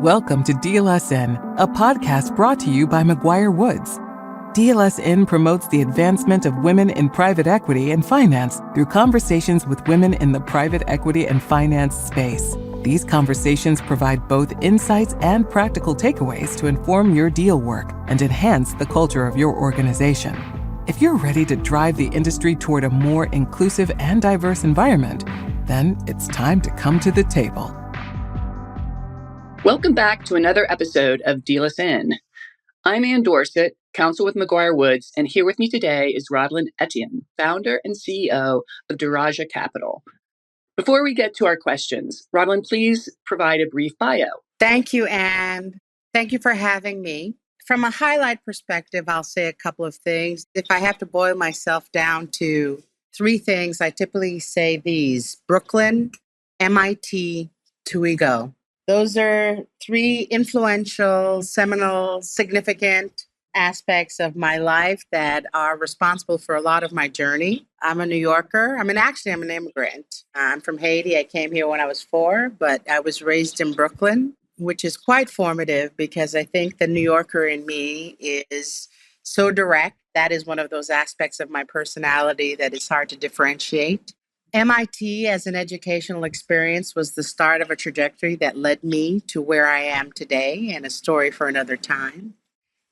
Welcome to DLSN, a podcast brought to you by McGuire Woods. DLSN promotes the advancement of women in private equity and finance through conversations with women in the private equity and finance space. These conversations provide both insights and practical takeaways to inform your deal work and enhance the culture of your organization. If you're ready to drive the industry toward a more inclusive and diverse environment, then it's time to come to the table. Welcome back to another episode of DLSN. I'm Ann Dorsett, counsel with McGuire Woods, and here with me today is Raudline Etienne, founder and CEO of Daraja Capital. Before we get to our questions, Raudline, please provide a brief bio. Thank you, Ann. Thank you for having me. From a highlight perspective, I'll say a couple of things. If I have to boil myself down to three things, I typically say these: Brooklyn, MIT, Tuigo. Those are three influential, seminal, significant aspects of my life that are responsible for a lot of my journey. I'm a New Yorker. I'm an immigrant. I'm from Haiti. I came here when I was 4, but I was raised in Brooklyn, which is quite formative because I think the New Yorker in me is so direct. That is one of those aspects of my personality that is hard to differentiate. MIT as an educational experience was the start of a trajectory that led me to where I am today, and a story for another time.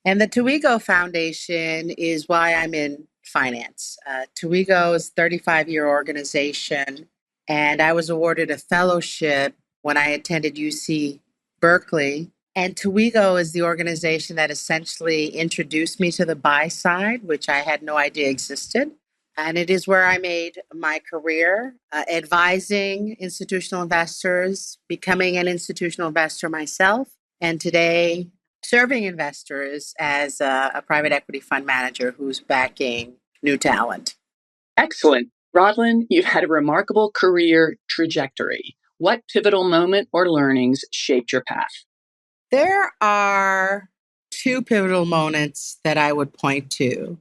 And the Tuigo Foundation is why I'm in finance. Tuigo is a 35-year organization, and I was awarded a fellowship when I attended UC Berkeley. And Tuigo is the organization that essentially introduced me to the buy side, which I had no idea existed. And it is where I made my career, advising institutional investors, becoming an institutional investor myself, and today serving investors as a private equity fund manager who's backing new talent. Excellent. Raudline, you've had a remarkable career trajectory. What pivotal moment or learnings shaped your path? There are two pivotal moments that I would point to.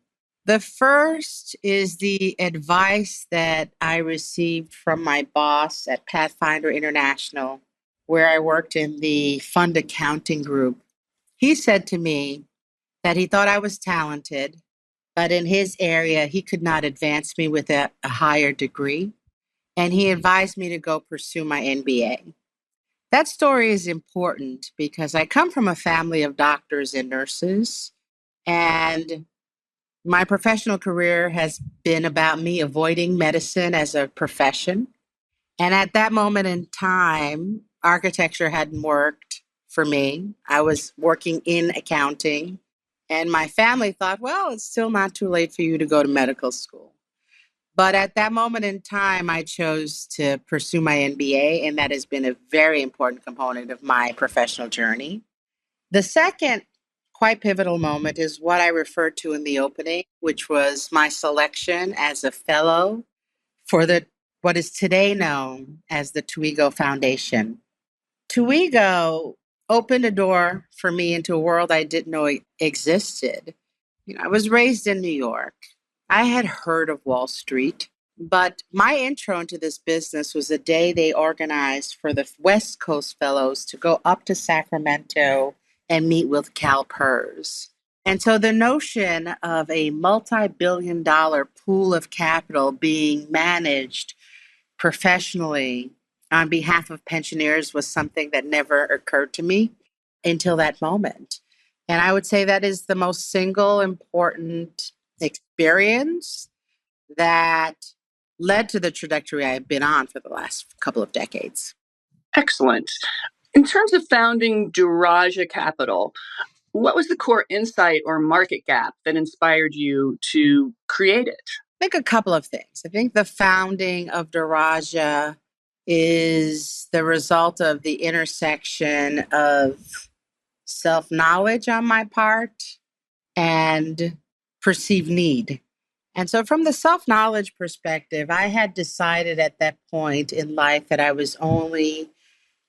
The first is the advice that I received from my boss at Pathfinder International, where I worked in the fund accounting group. He said to me that he thought I was talented, but in his area, he could not advance me with a higher degree. And he advised me to go pursue my MBA. That story is important because I come from a family of doctors and nurses, and my professional career has been about me avoiding medicine as a profession. And at that moment in time, architecture hadn't worked for me. I was working in accounting, and my family thought, well, it's still not too late for you to go to medical school. But at that moment in time, I chose to pursue my MBA, and that has been a very important component of my professional journey. The second quite pivotal moment is what I referred to in the opening, which was my selection as a fellow for what is today known as the Tuigo Foundation. Tuigo opened a door for me into a world I didn't know existed. I was raised in New York. I had heard of Wall Street, but my intro into this business was a day they organized for the West Coast Fellows to go up to Sacramento and meet with CalPERS. And so the notion of a multi-billion-dollar pool of capital being managed professionally on behalf of pensioners was something that never occurred to me until that moment. And I would say that is the most single important experience that led to the trajectory I've been on for the last couple of decades. Excellent. In terms of founding Daraja Capital, what was the core insight or market gap that inspired you to create it? I think a couple of things. I think the founding of Daraja is the result of the intersection of self-knowledge on my part and perceived need. And so from the self-knowledge perspective, I had decided at that point in life that I was only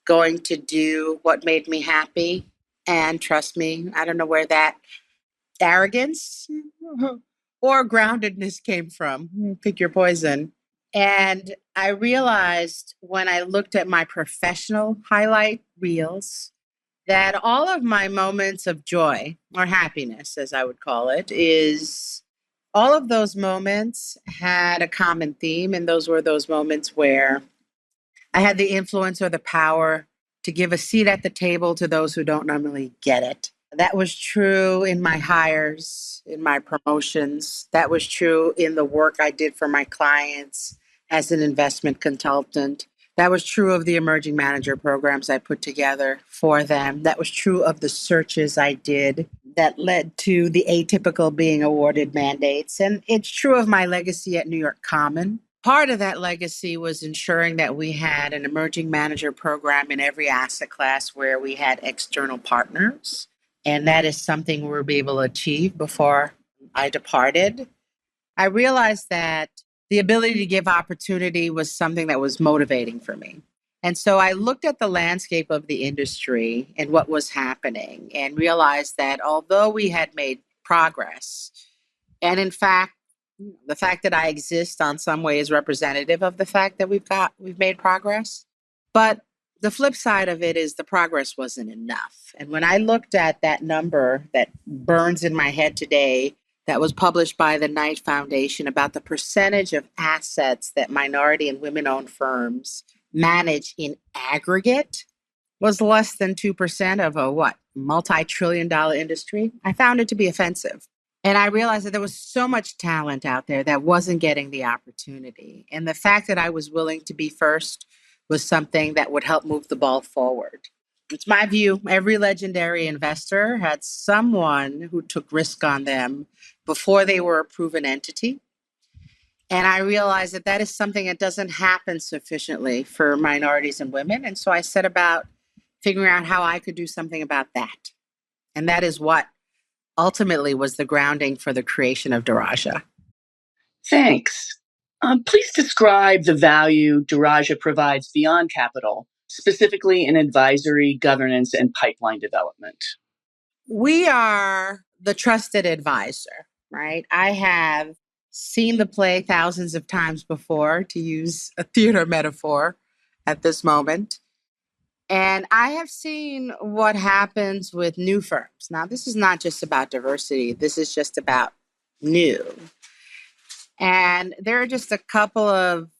going to do what made me happy. And trust me, I don't know where that arrogance or groundedness came from. Pick your poison. And I realized when I looked at my professional highlight reels that all of my moments of joy or happiness, as I would call it, is all of those moments had a common theme. And those were those moments where I had the influence or the power to give a seat at the table to those who don't normally get it. That was true in my hires, in my promotions. That was true in the work I did for my clients as an investment consultant. That was true of the emerging manager programs I put together for them. That was true of the searches I did that led to the atypical being awarded mandates. And it's true of my legacy at New York Common. Part of that legacy was ensuring that we had an emerging manager program in every asset class where we had external partners. And that is something we were able to achieve before I departed. I realized that the ability to give opportunity was something that was motivating for me. And so I looked at the landscape of the industry and what was happening and realized that although we had made progress, and in fact, the fact that I exist on some way is representative of the fact that we've made progress. But the flip side of it is the progress wasn't enough. And when I looked at that number that burns in my head today, that was published by the Knight Foundation about the percentage of assets that minority and women-owned firms manage in aggregate was less than 2% of a multi-trillion-dollar industry. I found it to be offensive. And I realized that there was so much talent out there that wasn't getting the opportunity. And the fact that I was willing to be first was something that would help move the ball forward. It's my view. Every legendary investor had someone who took risk on them before they were a proven entity. And I realized that that is something that doesn't happen sufficiently for minorities and women. And so I set about figuring out how I could do something about that. And that is what ultimately was the grounding for the creation of Daraja. Thanks. Please describe the value Daraja provides beyond capital, specifically in advisory, governance, and pipeline development. We are the trusted advisor, right? I have seen the play thousands of times before, to use a theater metaphor at this moment. And I have seen what happens with new firms. Now, this is not just about diversity. This is just about new. And there are just a couple of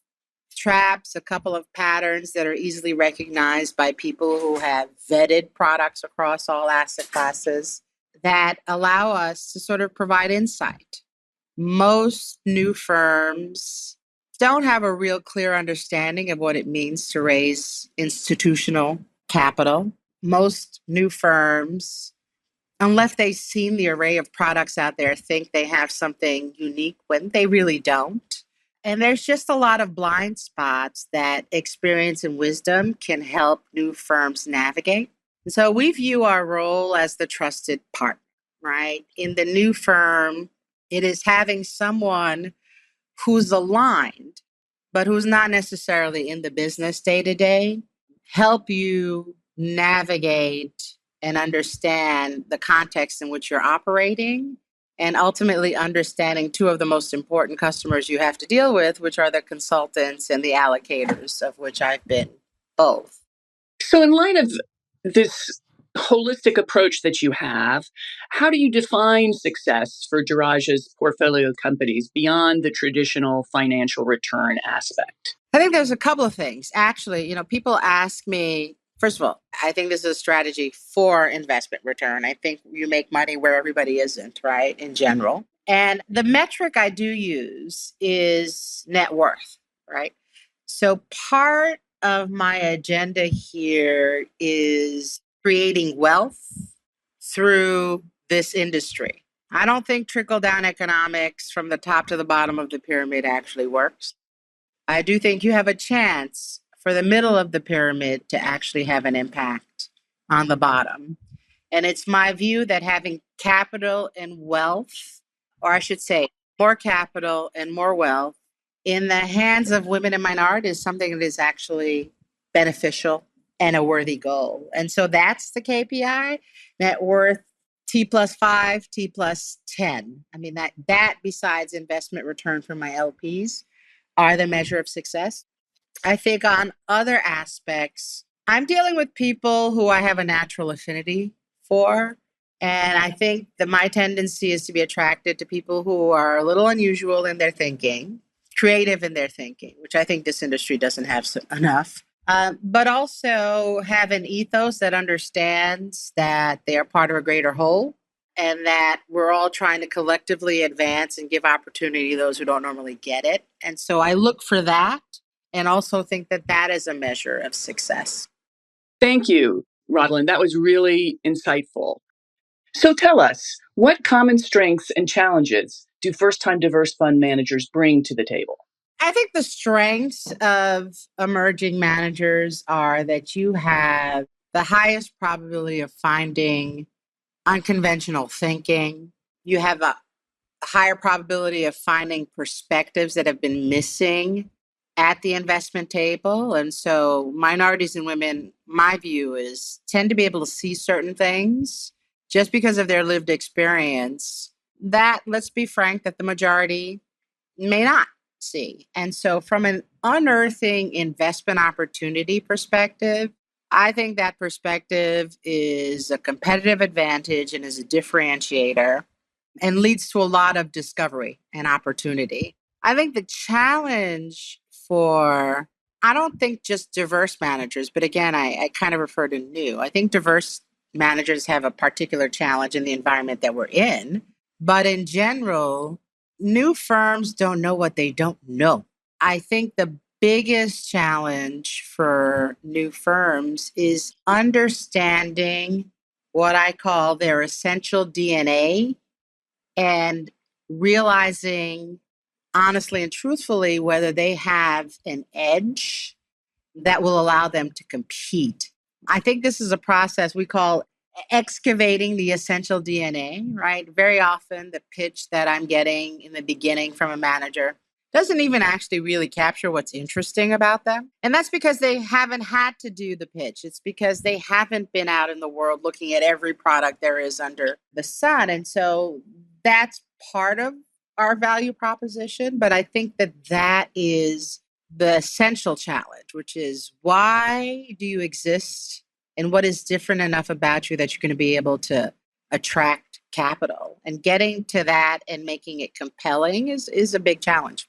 traps, a couple of patterns that are easily recognized by people who have vetted products across all asset classes that allow us to sort of provide insight. Most new firms don't have a real clear understanding of what it means to raise institutional capital. Most new firms, unless they've seen the array of products out there, think they have something unique when they really don't. And there's just a lot of blind spots that experience and wisdom can help new firms navigate. And so we view our role as the trusted partner, right? In the new firm, it is having someone who's aligned, but who's not necessarily in the business day to day, help you navigate and understand the context in which you're operating, and ultimately understanding two of the most important customers you have to deal with, which are the consultants and the allocators, of which I've been both. So, in light of this holistic approach that you have, how do you define success for Daraja's portfolio companies beyond the traditional financial return aspect? I think there's a couple of things. Actually, people ask me, first of all, I think this is a strategy for investment return. I think you make money where everybody isn't, right, in general. And the metric I do use is net worth, right? So part of my agenda here is creating wealth through this industry. I don't think trickle-down economics from the top to the bottom of the pyramid actually works. I do think you have a chance for the middle of the pyramid to actually have an impact on the bottom. And it's my view that having capital and wealth, or I should say more capital and more wealth in the hands of women and minorities is something that is actually beneficial and a worthy goal. And so that's the KPI, net worth T plus 5, T plus 10. I mean, that besides investment return for my LPs are the measure of success. I think on other aspects, I'm dealing with people who I have a natural affinity for. And I think that my tendency is to be attracted to people who are a little unusual in their thinking, creative in their thinking, which I think this industry doesn't have enough, but also have an ethos that understands that they are part of a greater whole and that we're all trying to collectively advance and give opportunity to those who don't normally get it. And so I look for that and also think that that is a measure of success. Thank you, Raudline. That was really insightful. So tell us, what common strengths and challenges do first-time diverse fund managers bring to the table? I think the strengths of emerging managers are that you have the highest probability of finding unconventional thinking. You have a higher probability of finding perspectives that have been missing at the investment table. And so minorities and women, my view is, tend to be able to see certain things just because of their lived experience that, let's be frank, that the majority may not see. And so from an unearthing investment opportunity perspective, I think that perspective is a competitive advantage and is a differentiator and leads to a lot of discovery and opportunity. I think the challenge for, I don't think just diverse managers, but again, I kind of refer to new. I think diverse managers have a particular challenge in the environment that we're in. But in general, new firms don't know what they don't know. I think the biggest challenge for new firms is understanding what I call their essential DNA and realizing honestly and truthfully whether they have an edge that will allow them to compete. I think this is a process we call excavating the essential DNA, right? Very often, the pitch that I'm getting in the beginning from a manager doesn't even actually really capture what's interesting about them. And that's because they haven't had to do the pitch. It's because they haven't been out in the world looking at every product there is under the sun. And so that's part of our value proposition. But I think that that is the essential challenge, which is, why do you exist and what is different enough about you that you're going to be able to attract capital? And getting to that and making it compelling is a big challenge.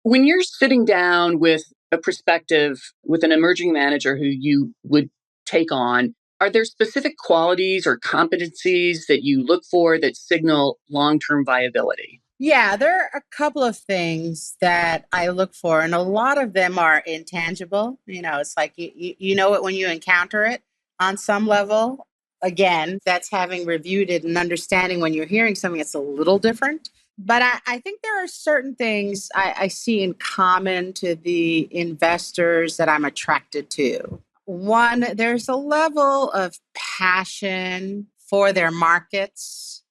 When you're sitting down with a perspective with an emerging manager who you would take on, are there specific qualities or competencies that you look for that signal long-term viability? Yeah, there are a couple of things that I look for, and a lot of them are intangible. It's like you know it when you encounter it on some level. Again, that's having reviewed it and understanding when you're hearing something that's a little different. But I think there are certain things I see in common to the investors that I'm attracted to. One, there's a level of passion for their markets.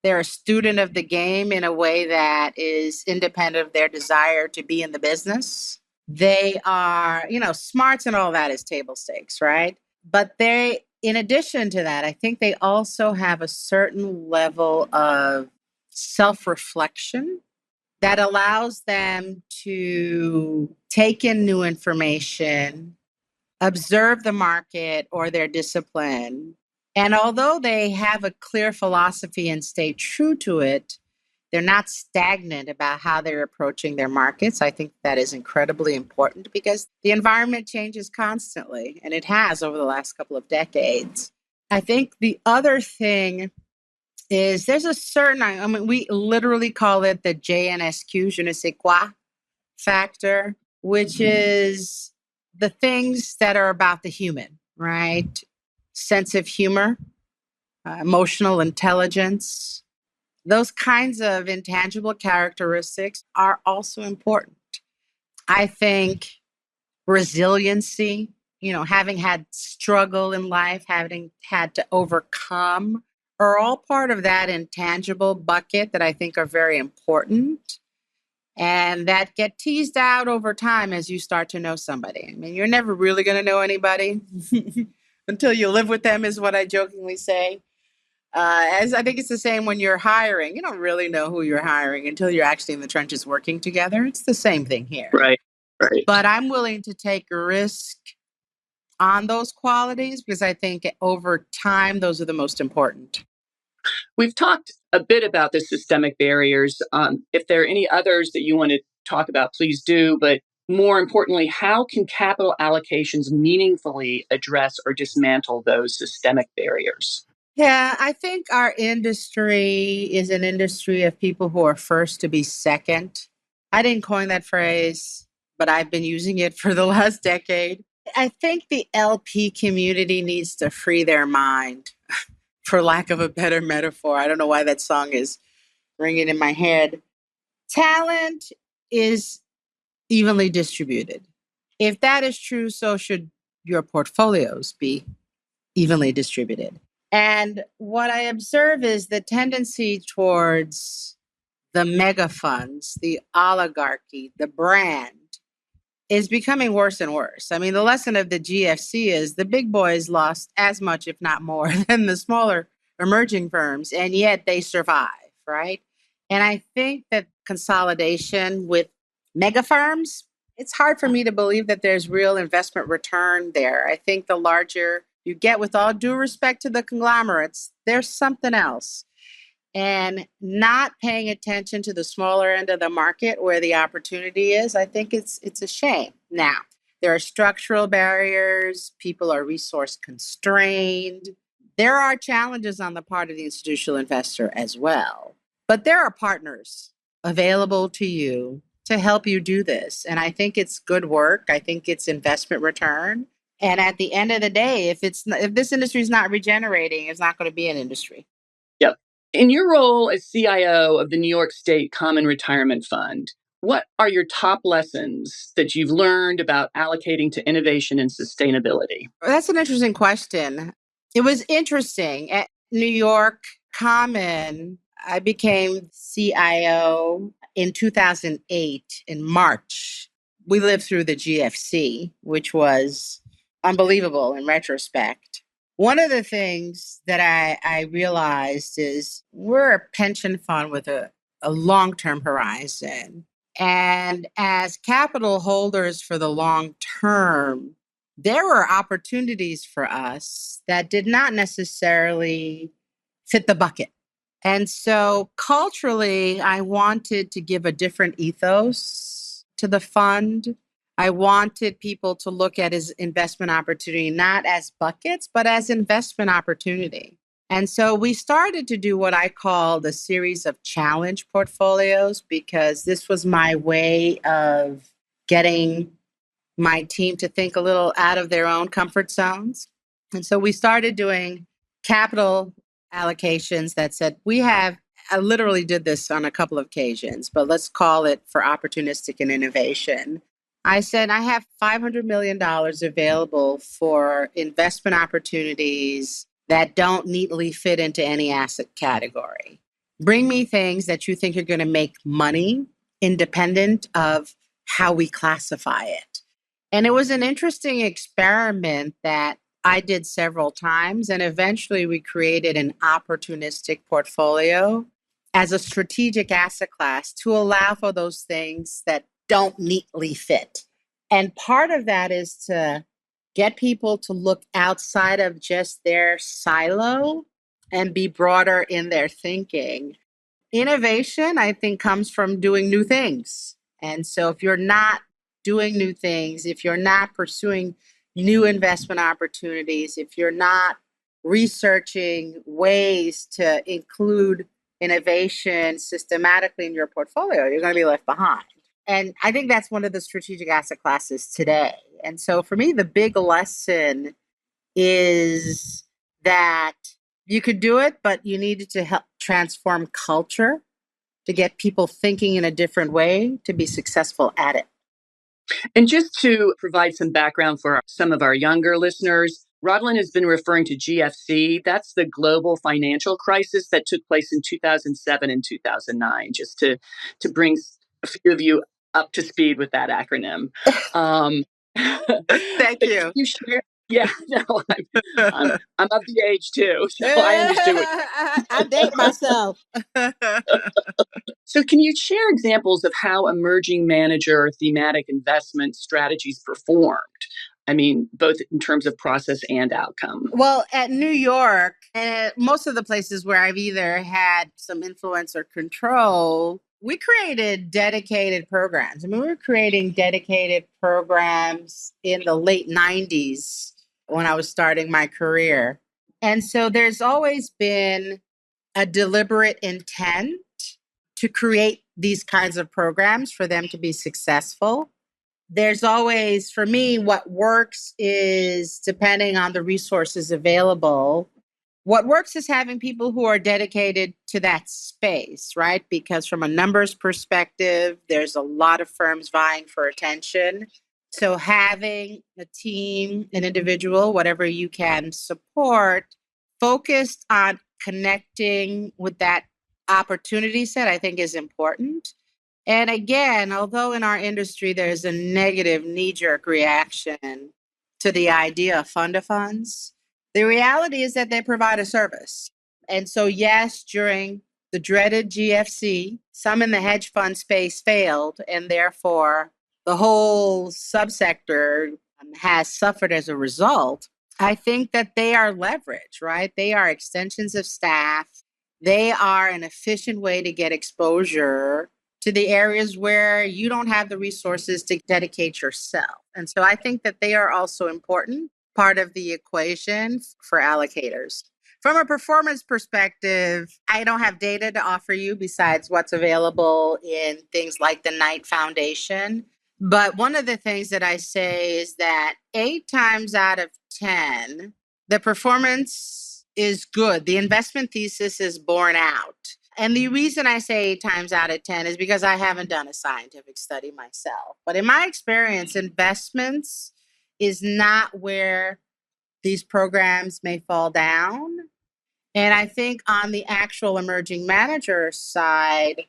They're a student of the game in a way that is independent of their desire to be in the business. They are, smarts and all that is table stakes, right? But in addition to that, I think they also have a certain level of self-reflection that allows them to take in new information, observe the market or their discipline. And although they have a clear philosophy and stay true to it, they're not stagnant about how they're approaching their markets. I think that is incredibly important because the environment changes constantly, and it has over the last couple of decades. I think the other thing is there's a certain, we literally call it the JNSQ, je ne sais quoi factor, which is the things that are about the human, right? Sense of humor, emotional intelligence, those kinds of intangible characteristics are also important. I think resiliency, having had struggle in life, having had to overcome, are all part of that intangible bucket that I think are very important and that get teased out over time as you start to know somebody. You're never really going to know anybody until you live with them, is what I jokingly say. As I think it's the same when you're hiring. You don't really know who you're hiring until you're actually in the trenches working together. It's the same thing here. Right. But I'm willing to take a risk on those qualities because I think over time, those are the most important. We've talked a bit about the systemic barriers. If there are any others that you want to talk about, please do. But more importantly, how can capital allocations meaningfully address or dismantle those systemic barriers? Yeah, I think our industry is an industry of people who are first to be second. I didn't coin that phrase, but I've been using it for the last decade. I think the LP community needs to free their mind, for lack of a better metaphor. I don't know why that song is ringing in my head. Talent is evenly distributed. If that is true, so should your portfolios be evenly distributed. And what I observe is the tendency towards the mega funds, the oligarchy, the brand is becoming worse and worse. I mean, the lesson of the GFC is the big boys lost as much, if not more, than the smaller emerging firms, and yet they survive, right? And I think that consolidation with mega firms, it's hard for me to believe that there's real investment return there. I think the larger you get, with all due respect to the conglomerates, there's something else. And not paying attention to the smaller end of the market where the opportunity is, I think it's a shame. Now, there are structural barriers, people are resource constrained. There are challenges on the part of the institutional investor as well. But there are partners available to you to help you do this. And I think it's good work. I think it's investment return. And at the end of the day, if this industry is not regenerating, it's not going to be an industry. Yep. In your role as CIO of the New York State Common Retirement Fund, what are your top lessons that you've learned about allocating to innovation and sustainability? That's an interesting question. It was interesting. At New York Common, I became CIO in 2008 in March. We lived through the GFC, which was unbelievable in retrospect. One of the things that I realized is we're a pension fund with a long-term horizon. And as capital holders for the long term, there were opportunities for us that did not necessarily fit the bucket. And so culturally, I wanted to give a different ethos to the fund. I wanted people to look at his investment opportunity not as buckets, but as investment opportunity. And so we started to do what I called a series of challenge portfolios, because this was my way of getting my team to think a little out of their own comfort zones. And so we started doing capital allocations that said, I literally did this on a couple of occasions, but let's call it for opportunistic and innovation. I said, I have $500 million available for investment opportunities that don't neatly fit into any asset category. Bring me things that you think are going to make money independent of how we classify it. And it was an interesting experiment that I did several times. And eventually we created an opportunistic portfolio as a strategic asset class to allow for those things that don't neatly fit. And part of that is to get people to look outside of just their silo and be broader in their thinking. Innovation, I think, comes from doing new things. And so if you're not doing new things, if you're not pursuing new investment opportunities, if you're not researching ways to include innovation systematically in your portfolio, you're going to be left behind. And I think that's one of the strategic asset classes today. And so for me, the big lesson is that you could do it, but you needed to help transform culture to get people thinking in a different way to be successful at it. And just to provide some background for some of our younger listeners, Raudline has been referring to GFC. That's the global financial crisis that took place in 2007 and 2009, just to bring a few of you up to speed with that acronym. Thank you. You share? Yeah, no, I'm of the age too, so I understood what I date myself. So can you share examples of how emerging manager thematic investment strategies performed? I mean, both in terms of process and outcome. Well, at New York, and most of the places where I've either had some influence or control, we created dedicated programs. I mean, we were creating dedicated programs in the late 90s when I was starting my career. And so there's always been a deliberate intent to create these kinds of programs for them to be successful. There's always, for me, what works is depending on the resources available. What works is having people who are dedicated to that space, right? Because from a numbers perspective, there's a lot of firms vying for attention. So having a team, an individual, whatever you can support, focused on connecting with that opportunity set, I think is important. And again, although in our industry there's a negative knee-jerk reaction to the idea of fund of funds, the reality is that they provide a service. And so, yes, during the dreaded GFC, some in the hedge fund space failed, and therefore the whole subsector has suffered as a result. I think that they are leverage, right? They are extensions of staff. They are an efficient way to get exposure to the areas where you don't have the resources to dedicate yourself. And so I think that they are also important part of the equation for allocators. From a performance perspective, I don't have data to offer you besides what's available in things like the Knight Foundation. But one of the things that I say is that 8 times out of 10, the performance is good. The investment thesis is borne out. And the reason I say 8 times out of 10 is because I haven't done a scientific study myself. But in my experience, investments is not where these programs may fall down. And I think on the actual emerging manager side,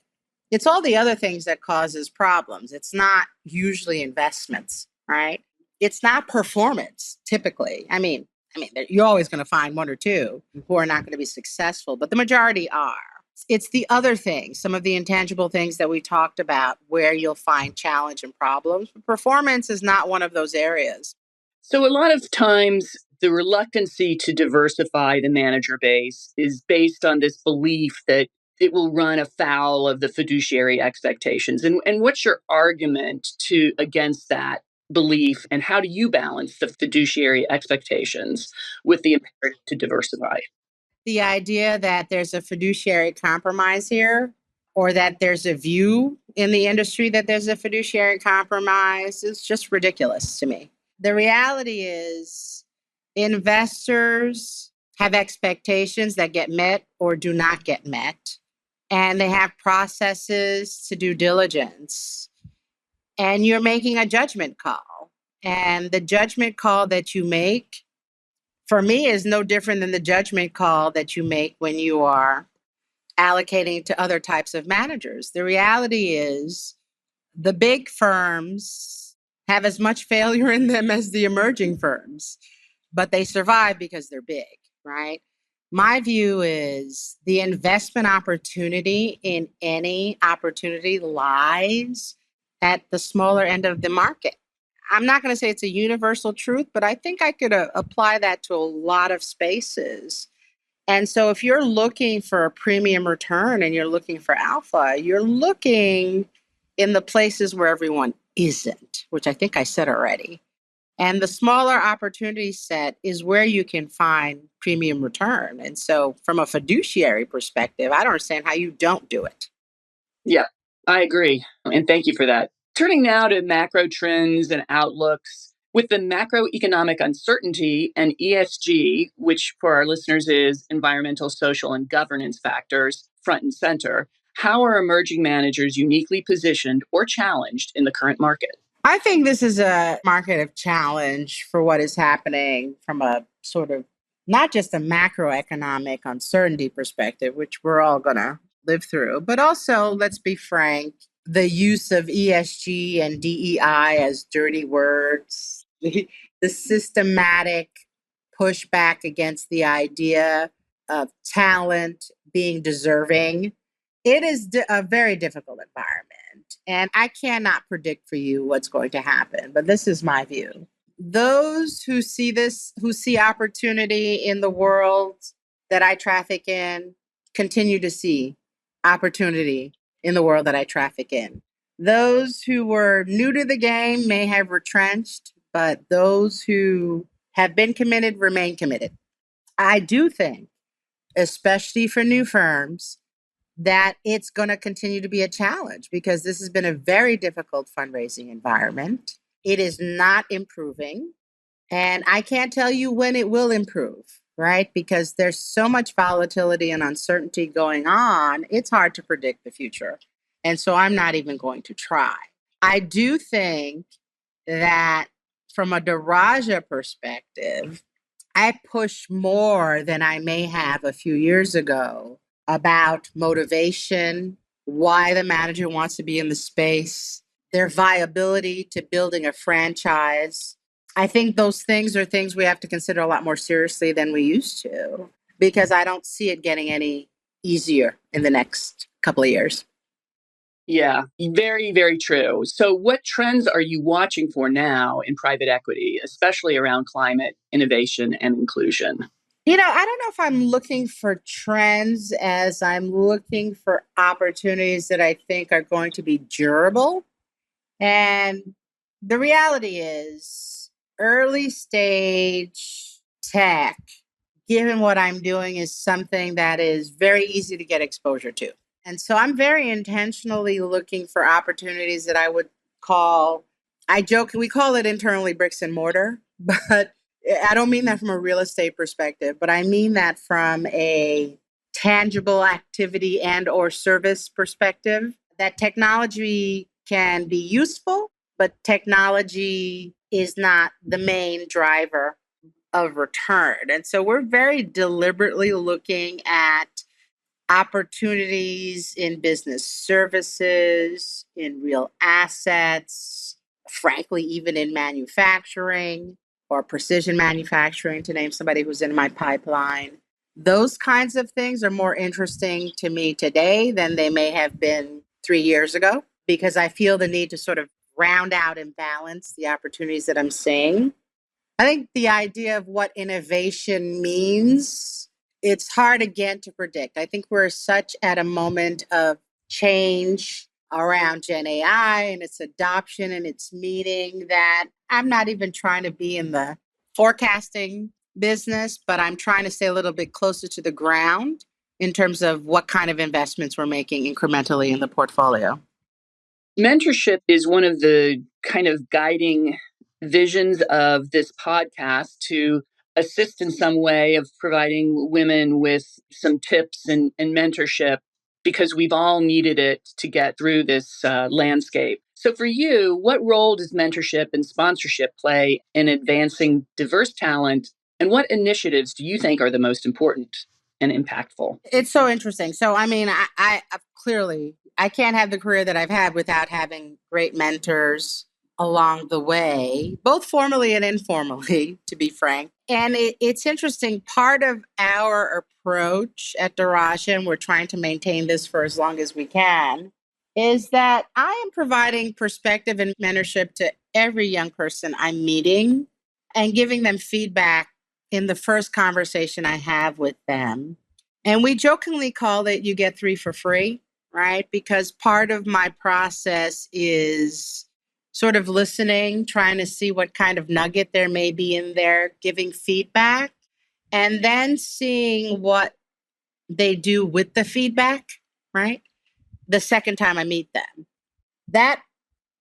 it's all the other things that causes problems. It's not usually investments, right? It's not performance, typically. I mean, you're always going to find 1 or 2 who are not going to be successful, but the majority are. It's the other things, some of the intangible things that we talked about where you'll find challenge and problems. But performance is not one of those areas. So a lot of times the reluctancy to diversify the manager base is based on this belief that it will run afoul of the fiduciary expectations. And what's your argument against that belief, and how do you balance the fiduciary expectations with the imperative to diversify? The idea that there's a fiduciary compromise here, or that there's a view in the industry that there's a fiduciary compromise, is just ridiculous to me. The reality is investors have expectations that get met or do not get met, and they have processes to due diligence, and you're making a judgment call. And the judgment call that you make, for me, is no different than the judgment call that you make when you are allocating to other types of managers. The reality is the big firms have as much failure in them as the emerging firms, but they survive because they're big, right? My view is the investment opportunity in any opportunity lies at the smaller end of the market. I'm not going to say it's a universal truth, but I think I could apply that to a lot of spaces. And so if you're looking for a premium return and you're looking for alpha, you're looking in the places where everyone isn't, which I think I said already. And the smaller opportunity set is where you can find premium return. And so from a fiduciary perspective, I don't understand how you don't do it. Yeah, I agree. And thank you for that. Turning now to macro trends and outlooks. With the macroeconomic uncertainty and ESG, which for our listeners is environmental, social, and governance factors, front and center, how are emerging managers uniquely positioned or challenged in the current market? I think this is a market of challenge for what is happening from a sort of not just a macroeconomic uncertainty perspective, which we're all going to live through, but also, let's be frank, the use of ESG and DEI as dirty words, the systematic pushback against the idea of talent being deserving. It is a very difficult environment. And I cannot predict for you what's going to happen, but this is my view. those who see opportunity in the world that I traffic in, continue to see opportunity in the world that I traffic in. Those who were new to the game may have retrenched, but those who have been committed remain committed. I do think, especially for new firms, that it's going to continue to be a challenge because this has been a very difficult fundraising environment. It is not improving. And I can't tell you when it will improve, right? Because there's so much volatility and uncertainty going on. It's hard to predict the future. And so I'm not even going to try. I do think that from a Daraja perspective, I push more than I may have a few years ago about motivation, why the manager wants to be in the space, their viability to building a franchise. I think those things are things we have to consider a lot more seriously than we used to, because I don't see it getting any easier in the next couple of years. Yeah, very, very true. So what trends are you watching for now in private equity, especially around climate, innovation, and inclusion? I don't know if I'm looking for trends as I'm looking for opportunities that I think are going to be durable. And the reality is, early stage tech, given what I'm doing, is something that is very easy to get exposure to. And so I'm very intentionally looking for opportunities that I would call, I joke, we call it internally bricks and mortar, but I don't mean that from a real estate perspective, but I mean that from a tangible activity and or service perspective. That technology can be useful, but technology is not the main driver of return. And so we're very deliberately looking at opportunities in business services, in real assets, frankly, even in manufacturing or precision manufacturing, to name somebody who's in my pipeline. Those kinds of things are more interesting to me today than they may have been 3 years ago, because I feel the need to sort of round out and balance the opportunities that I'm seeing. I think the idea of what innovation means, it's hard again to predict. I think we're such at a moment of change around Gen AI and its adoption and its meaning that I'm not even trying to be in the forecasting business, but I'm trying to stay a little bit closer to the ground in terms of what kind of investments we're making incrementally in the portfolio. Mentorship is one of the kind of guiding visions of this podcast, to assist in some way of providing women with some tips and mentorship, because we've all needed it to get through this landscape. So for you, what role does mentorship and sponsorship play in advancing diverse talent, and what initiatives do you think are the most important and impactful? It's so interesting. So, I mean, I clearly, I can't have the career that I've had without having great mentors along the way, both formally and informally, to be frank. And it's interesting. Part of our approach at Daraja, and we're trying to maintain this for as long as we can, is that I am providing perspective and mentorship to every young person I'm meeting and giving them feedback in the first conversation I have with them. And we jokingly call it "you get 3 for free," right? Because part of my process is sort of listening, trying to see what kind of nugget there may be in there, giving feedback, and then seeing what they do with the feedback, right? The second time I meet them. That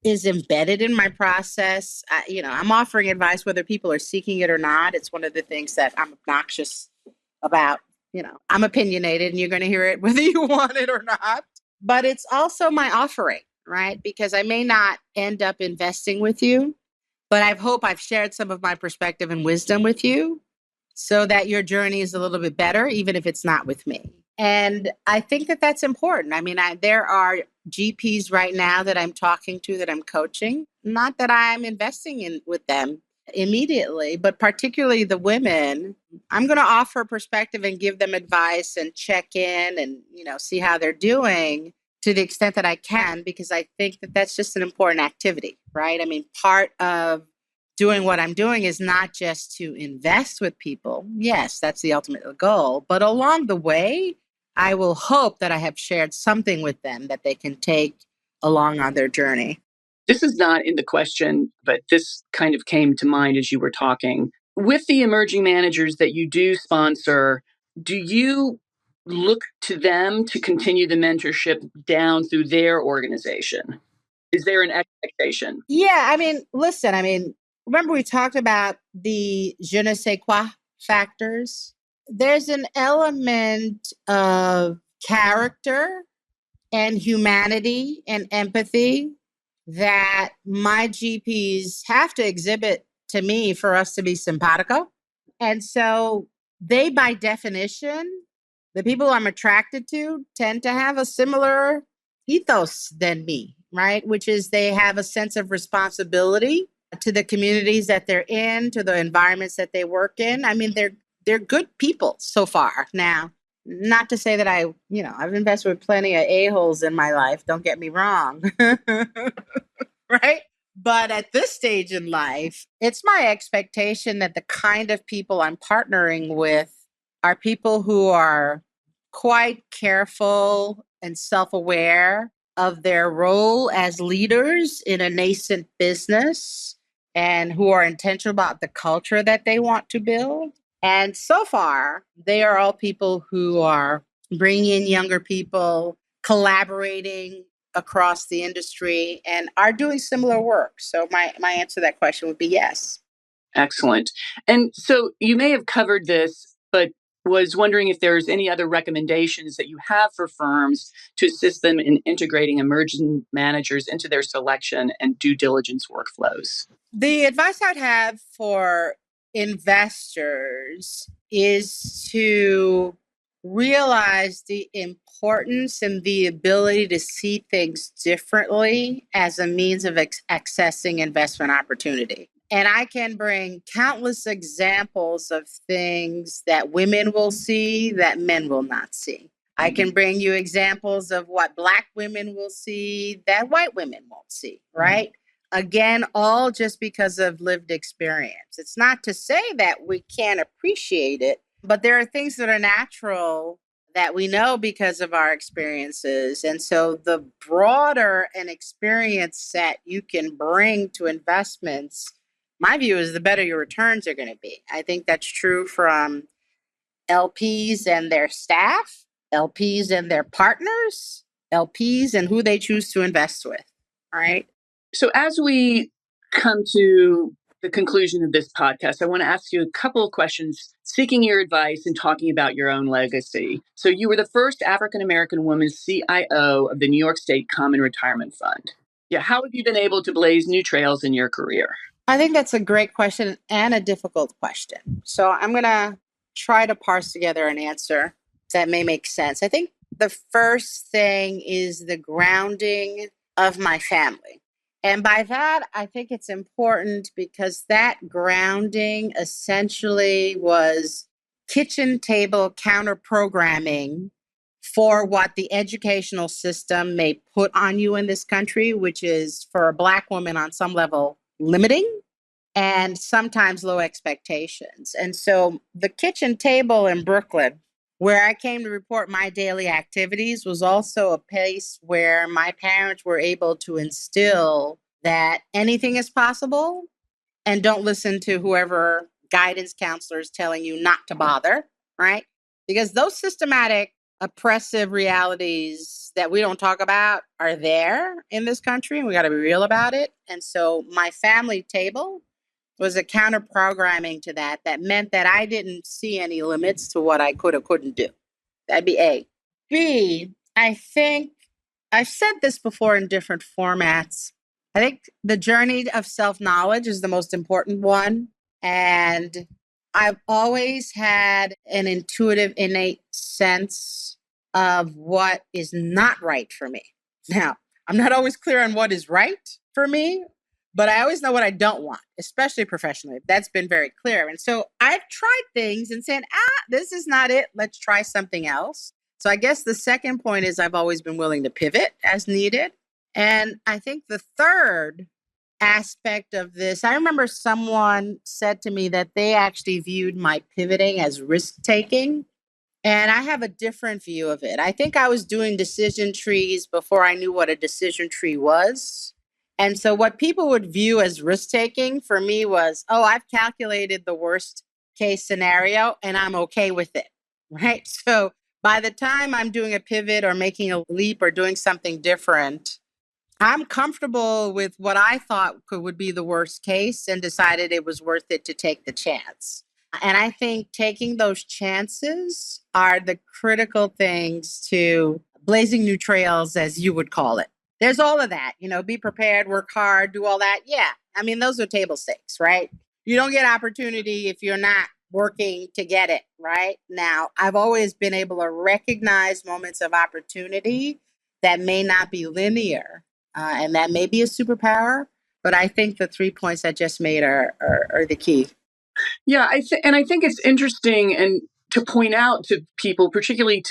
is embedded in my process. I'm offering advice whether people are seeking it or not. It's one of the things that I'm obnoxious about. I'm opinionated and you're going to hear it whether you want it or not. But it's also my offering, right? Because I may not end up investing with you, but I hope I've shared some of my perspective and wisdom with you so that your journey is a little bit better, even if it's not with me. And I think that that's important. I mean, there are GPs right now that I'm talking to, that I'm coaching, not that I'm investing in with them immediately, but particularly the women. I'm going to offer perspective and give them advice and check in and, see how they're doing to the extent that I can, because I think that that's just an important activity, right? I mean, part of doing what I'm doing is not just to invest with people. Yes, that's the ultimate goal. But along the way, I will hope that I have shared something with them that they can take along on their journey. This is not in the question, but this kind of came to mind as you were talking. With the emerging managers that you do sponsor, do you look to them to continue the mentorship down through their organization? Is there an expectation? Yeah, listen, remember we talked about the je ne sais quoi factors? There's an element of character and humanity and empathy that my GPs have to exhibit to me for us to be simpatico. And so they, by definition, the people I'm attracted to tend to have a similar ethos than me, right? Which is they have a sense of responsibility to the communities that they're in, to the environments that they work in. They're good people so far. Now, not to say that I've invested with plenty of a-holes in my life, don't get me wrong. Right? But at this stage in life, it's my expectation that the kind of people I'm partnering with are people who are quite careful and self-aware of their role as leaders in a nascent business and who are intentional about the culture that they want to build. And so far, they are all people who are bringing in younger people, collaborating across the industry, and are doing similar work. So my answer to that question would be yes. Excellent. And so you may have covered this, but was wondering if there's any other recommendations that you have for firms to assist them in integrating emerging managers into their selection and due diligence workflows. The advice I'd have for investors is to realize the importance and the ability to see things differently as a means of accessing investment opportunity. And I can bring countless examples of things that women will see that men will not see. I can bring you examples of what Black women will see that white women won't see, right? Again, all just because of lived experience. It's not to say that we can't appreciate it, but there are things that are natural that we know because of our experiences. And so the broader an experience set you can bring to investments, my view is the better your returns are going to be. I think that's true from LPs and their staff, LPs and their partners, LPs and who they choose to invest with. All right. So as we come to the conclusion of this podcast, I want to ask you a couple of questions, seeking your advice and talking about your own legacy. So you were the first African-American woman CIO of the New York State Common Retirement Fund. Yeah, how have you been able to blaze new trails in your career? I think that's a great question and a difficult question. So I'm going to try to parse together an answer that may make sense. I think the first thing is the grounding of my family. And by that, I think it's important because that grounding essentially was kitchen table counter programming for what the educational system may put on you in this country, which is for a Black woman on some level limiting and sometimes low expectations. And so the kitchen table in Brooklyn, where I came to report my daily activities, was also a place where my parents were able to instill that anything is possible and don't listen to whoever guidance counselor is telling you not to bother, right? Because those systematic oppressive realities that we don't talk about are there in this country, and we got to be real about it. And so my family table was a counter programming to that meant that I didn't see any limits to what I could or couldn't do. That'd be A. B, I think I've said this before in different formats. I think the journey of self-knowledge is the most important one. And I've always had an intuitive, innate sense of what is not right for me. Now, I'm not always clear on what is right for me, but I always know what I don't want, especially professionally. That's been very clear. And so I've tried things and said, this is not it. Let's try something else. So I guess the second point is I've always been willing to pivot as needed. And I think the third aspect of this. I remember someone said to me that they actually viewed my pivoting as risk taking. And I have a different view of it. I think I was doing decision trees before I knew what a decision tree was. And so, what people would view as risk taking for me was, oh, I've calculated the worst case scenario and I'm okay with it. Right. So, by the time I'm doing a pivot or making a leap or doing something different, I'm comfortable with what I thought would be the worst case and decided it was worth it to take the chance. And I think taking those chances are the critical things to blazing new trails, as you would call it. There's all of that, be prepared, work hard, do all that. Yeah. I mean, those are table stakes, right? You don't get opportunity if you're not working to get it, right? Now, I've always been able to recognize moments of opportunity that may not be linear. And that may be a superpower, but I think the 3 points I just made are the key. Yeah, I think it's interesting and to point out to people, particularly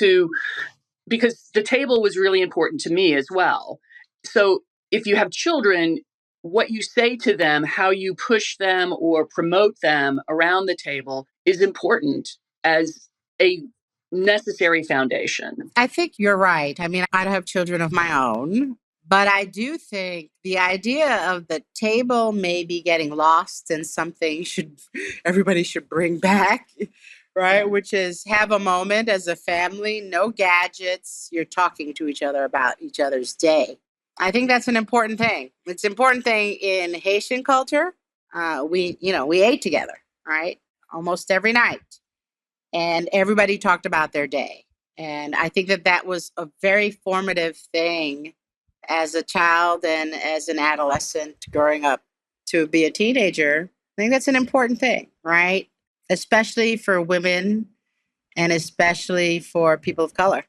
because the table was really important to me as well. So if you have children, what you say to them, how you push them or promote them around the table is important as a necessary foundation. I think you're right. I mean, I don't have children of my own, but I do think the idea of the table maybe getting lost in something everybody should bring back, right? Which is have a moment as a family, no gadgets. You're talking to each other about each other's day. I think that's an important thing. It's an important thing in Haitian culture. We ate together, right? Almost every night, and everybody talked about their day. And I think that was a very formative thing as a child and as an adolescent growing up to be a teenager. I think that's an important thing, right? Especially for women and especially for people of color.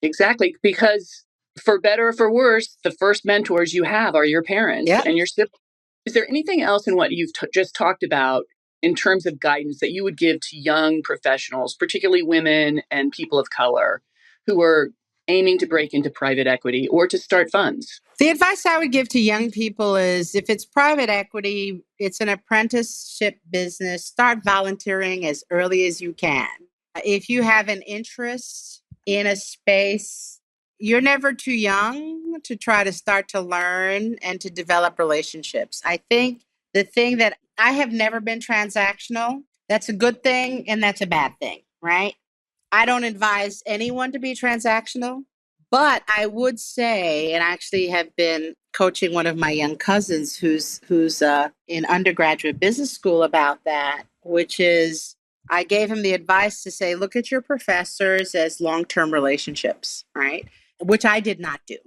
Exactly, because for better or for worse, the first mentors you have are your parents and your siblings. Is there anything else in what you've just talked about in terms of guidance that you would give to young professionals, particularly women and people of color who are aiming to break into private equity or to start funds? The advice I would give to young people is if it's private equity, it's an apprenticeship business, start volunteering as early as you can. If you have an interest in a space, you're never too young to try to start to learn and to develop relationships. I think the thing that I have never been transactional, that's a good thing and that's a bad thing, right? I don't advise anyone to be transactional, but I would say, and I actually have been coaching one of my young cousins who's in undergraduate business school about that, which is I gave him the advice to say, look at your professors as long-term relationships, right? Which I did not do.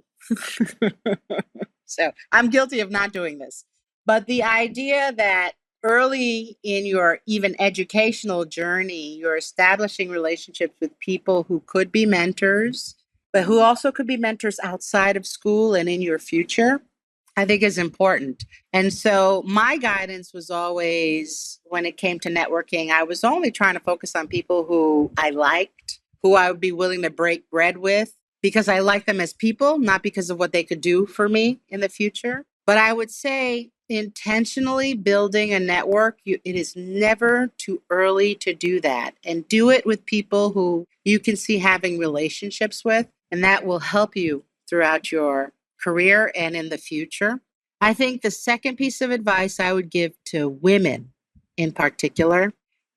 So I'm guilty of not doing this. But the idea that early in your even educational journey, you're establishing relationships with people who could be mentors, but who also could be mentors outside of school and in your future, I think is important. And so my guidance was always, when it came to networking, I was only trying to focus on people who I liked, who I would be willing to break bread with, because I like them as people, not because of what they could do for me in the future. But I would say intentionally building a network, it is never too early to do that. And do it with people who you can see having relationships with, and that will help you throughout your career and in the future. I think the second piece of advice I would give to women in particular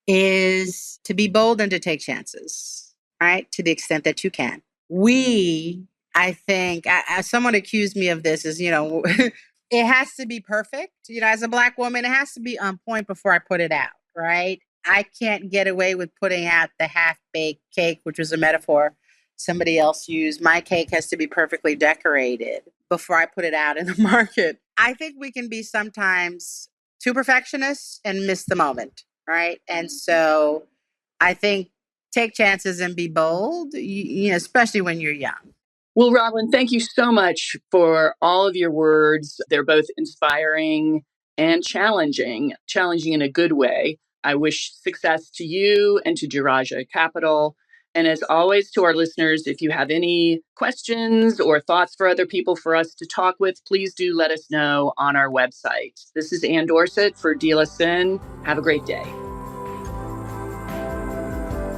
is to be bold and to take chances, right? To the extent that you can. I think, someone accused me of this is, it has to be perfect. As a Black woman, it has to be on point before I put it out, right? I can't get away with putting out the half-baked cake, which was a metaphor somebody else used. My cake has to be perfectly decorated before I put it out in the market. I think we can be sometimes too perfectionist and miss the moment, right? And so I think take chances and be bold, especially when you're young. Well, Raudline, thank you so much for all of your words. They're both inspiring and challenging in a good way. I wish success to you and to Daraja Capital. And as always, to our listeners, if you have any questions or thoughts for other people for us to talk with, please do let us know on our website. This is Ann Dorsett for DLSN. Have a great day.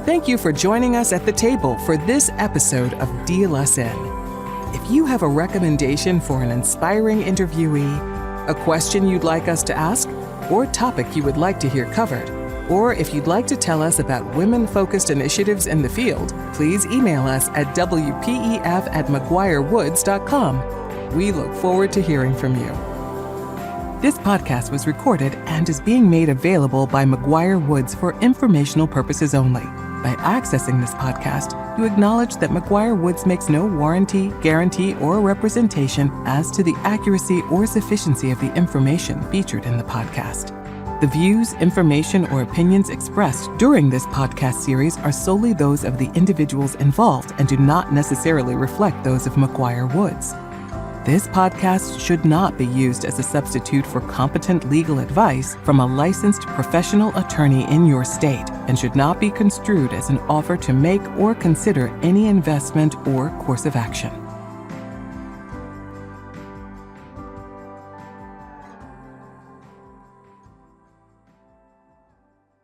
Thank you for joining us at the table for this episode of DLSN. If you have a recommendation for an inspiring interviewee, a question you'd like us to ask, or topic you would like to hear covered, or if you'd like to tell us about women-focused initiatives in the field, please email us at wpef@mcguirewoods.com. We look forward to hearing from you. This podcast was recorded and is being made available by McGuire Woods for informational purposes only. By accessing this podcast, you acknowledge that McGuire Woods makes no warranty, guarantee, or representation as to the accuracy or sufficiency of the information featured in the podcast. The views, information, or opinions expressed during this podcast series are solely those of the individuals involved and do not necessarily reflect those of McGuire Woods. This podcast should not be used as a substitute for competent legal advice from a licensed professional attorney in your state and should not be construed as an offer to make or consider any investment or course of action.